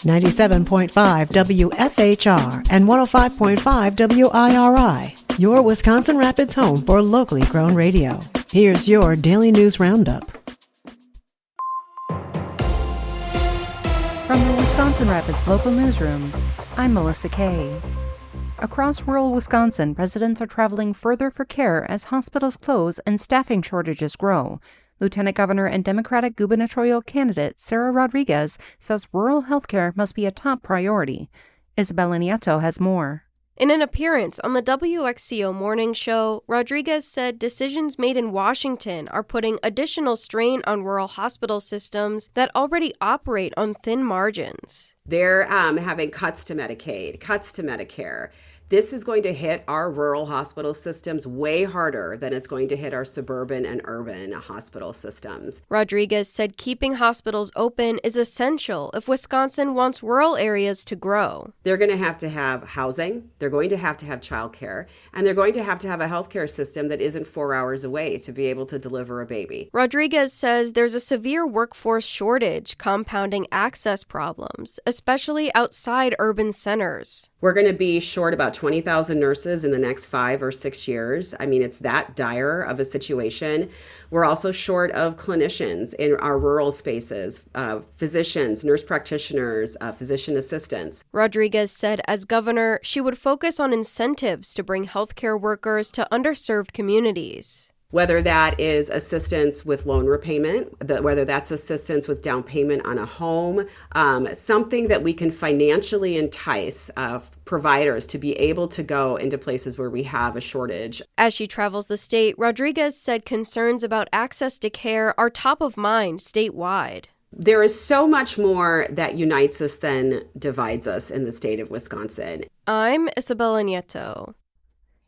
97.5 WFHR and 105.5 WIRI, your Wisconsin Rapids home for locally grown radio. Here's your Daily News Roundup. From the Wisconsin Rapids Local Newsroom, I'm Melissa Kay. Across rural Wisconsin, residents are traveling further for care as hospitals close and staffing shortages grow. Lieutenant Governor and Democratic gubernatorial candidate Sarah Rodriguez says rural health care must be a top priority. Isabella Nieto has more. In an appearance on the WXCO Morning Show, Rodriguez said decisions made in Washington are putting additional strain on rural hospital systems that already operate on thin margins. They're having cuts to Medicaid, cuts to Medicare. This is going to hit our rural hospital systems way harder than it's going to hit our suburban and urban hospital systems. Rodriguez said keeping hospitals open is essential if Wisconsin wants rural areas to grow. They're going to have housing, they're going to have childcare, and they're going to have a healthcare system that isn't 4 hours away to be able to deliver a baby. Rodriguez says there's a severe workforce shortage, compounding access problems, especially outside urban centers. We're going to be short about 20,000 nurses in the next 5 or 6 years. I mean, it's that dire of a situation. We're also short of clinicians in our rural spaces, physicians, nurse practitioners, physician assistants. Rodriguez said as governor, she would focus on incentives to bring healthcare workers to underserved communities. Whether that is assistance with loan repayment, whether that's assistance with down payment on a home, something that we can financially entice providers to be able to go into places where we have a shortage. As she travels the state, Rodriguez said concerns about access to care are top of mind statewide. There is so much more that unites us than divides us in the state of Wisconsin. I'm Isabella Nieto.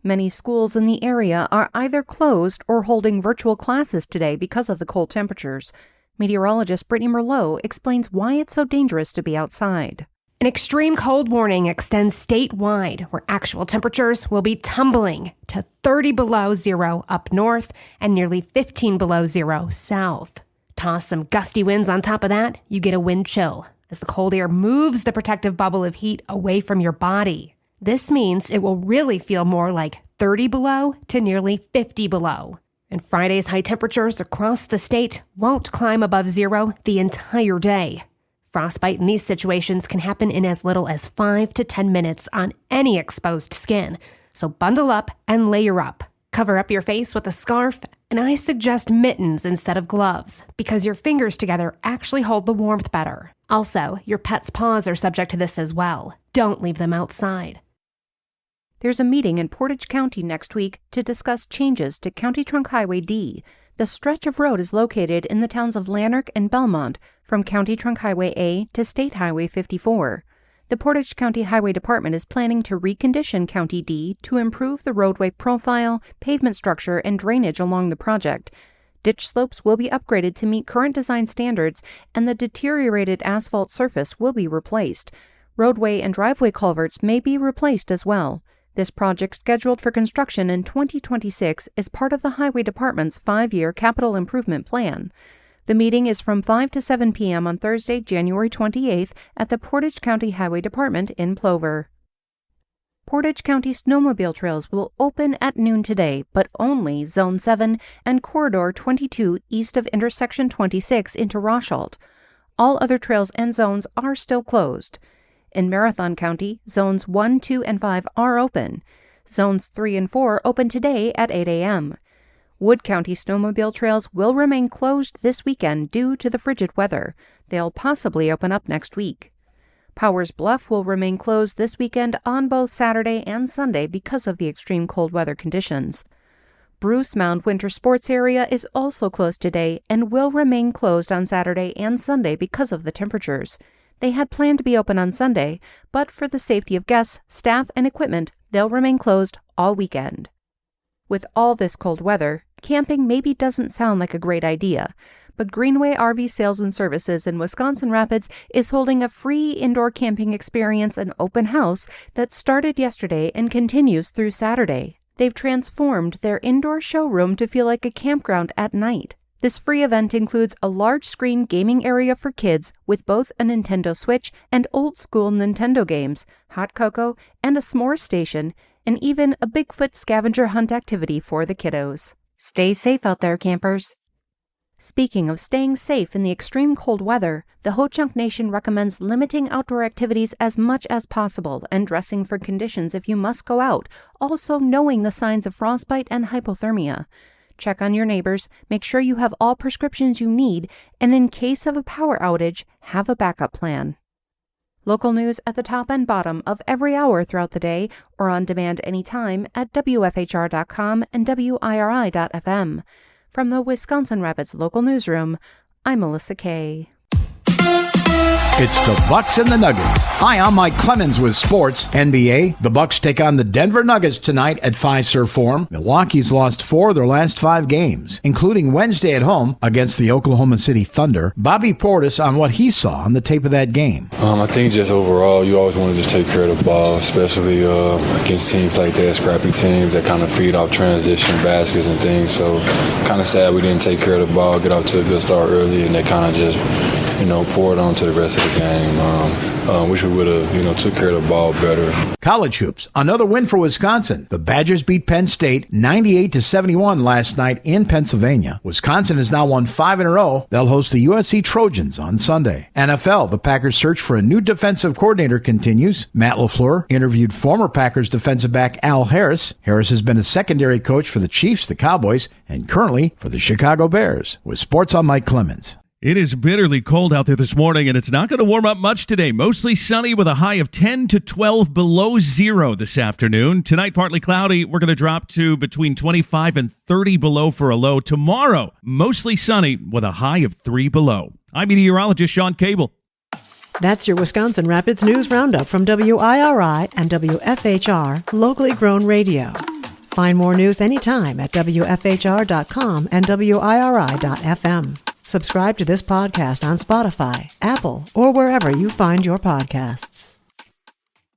Many schools in the area are either closed or holding virtual classes today because of the cold temperatures. Meteorologist Brittany Merlot explains why it's so dangerous to be outside. An extreme cold warning extends statewide, where actual temperatures will be tumbling to 30 below zero up north and nearly 15 below zero south. Toss some gusty winds on top of that, you get a wind chill, as the cold air moves the protective bubble of heat away from your body. This means it will really feel more like 30 below to nearly 50 below. And Friday's high temperatures across the state won't climb above zero the entire day. Frostbite in these situations can happen in as little as 5 to 10 minutes on any exposed skin. So bundle up and layer up. Cover up your face with a scarf, and I suggest mittens instead of gloves, because your fingers together actually hold the warmth better. Also, your pet's paws are subject to this as well. Don't leave them outside. There's a meeting in Portage County next week to discuss changes to County Trunk Highway D. The stretch of road is located in the towns of Lanark and Belmont, from County Trunk Highway A to State Highway 54. The Portage County Highway Department is planning to recondition County D to improve the roadway profile, pavement structure, and drainage along the project. Ditch slopes will be upgraded to meet current design standards, and the deteriorated asphalt surface will be replaced. Roadway and driveway culverts may be replaced as well. This project, scheduled for construction in 2026, is part of the Highway Department's 5-year capital improvement plan. The meeting is from 5 to 7 p.m. on Thursday, January 28th at the Portage County Highway Department in Plover. Portage County snowmobile trails will open at noon today, but only Zone 7 and Corridor 22 east of Intersection 26 into Rosholt. All other trails and zones are still closed. In Marathon County, Zones 1, 2, and 5 are open. Zones 3 and 4 open today at 8 a.m. Wood County snowmobile trails will remain closed this weekend due to the frigid weather. They'll possibly open up next week. Powers Bluff will remain closed this weekend on both Saturday and Sunday because of the extreme cold weather conditions. Bruce Mound Winter Sports Area is also closed today and will remain closed on Saturday and Sunday because of the temperatures. They had planned to be open on Sunday, but for the safety of guests, staff, and equipment, they'll remain closed all weekend. With all this cold weather, camping maybe doesn't sound like a great idea, but Greenway RV Sales and Services in Wisconsin Rapids is holding a free indoor camping experience and open house that started yesterday and continues through Saturday. They've transformed their indoor showroom to feel like a campground at night. This free event includes a large-screen gaming area for kids with both a Nintendo Switch and old-school Nintendo games, hot cocoa, and a s'more station, and even a Bigfoot scavenger hunt activity for the kiddos. Stay safe out there, campers. Speaking of staying safe in the extreme cold weather, the Ho-Chunk Nation recommends limiting outdoor activities as much as possible and dressing for conditions if you must go out, also knowing the signs of frostbite and hypothermia. Check on your neighbors, make sure you have all prescriptions you need, and in case of a power outage, have a backup plan. Local news at the top and bottom of every hour throughout the day or on demand anytime at WFHR.com and WIRI.FM. From the Wisconsin Rapids Local Newsroom, I'm Melissa Kay. It's the Bucks and the Nuggets. Hi, I'm Mike Clemens with Sports. NBA, the Bucks take on the Denver Nuggets tonight at Fiserv Forum. Milwaukee's lost 4 of their last 5 games, including Wednesday at home against the Oklahoma City Thunder. Bobby Portis on what he saw on the tape of that game. I think just overall, you always want to just take care of the ball, especially against teams like that, scrappy teams that kind of feed off transition baskets and things. So kind of sad we didn't take care of the ball, get out to a good start early, and they kind of just poured on to the rest of the game. Wish we would have, took care of the ball better. College hoops, another win for Wisconsin. The Badgers beat Penn State 98-71 last night in Pennsylvania. Wisconsin has now won 5 in a row. They'll host the USC Trojans on Sunday. NFL, the Packers' search for a new defensive coordinator continues. Matt LaFleur interviewed former Packers defensive back Al Harris. Harris has been a secondary coach for the Chiefs, the Cowboys, and currently for the Chicago Bears. With Sports, I'm Mike Clemens. It is bitterly cold out there this morning, and it's not going to warm up much today. Mostly sunny with a high of 10 to 12 below zero this afternoon. Tonight, partly cloudy. We're going to drop to between 25 and 30 below for a low. Tomorrow, mostly sunny with a high of 3 below. I'm meteorologist Sean Cable. That's your Wisconsin Rapids News Roundup from WIRI and WFHR, locally grown radio. Find more news anytime at WFHR.com and WIRI.FM. Subscribe to this podcast on Spotify, Apple, or wherever you find your podcasts.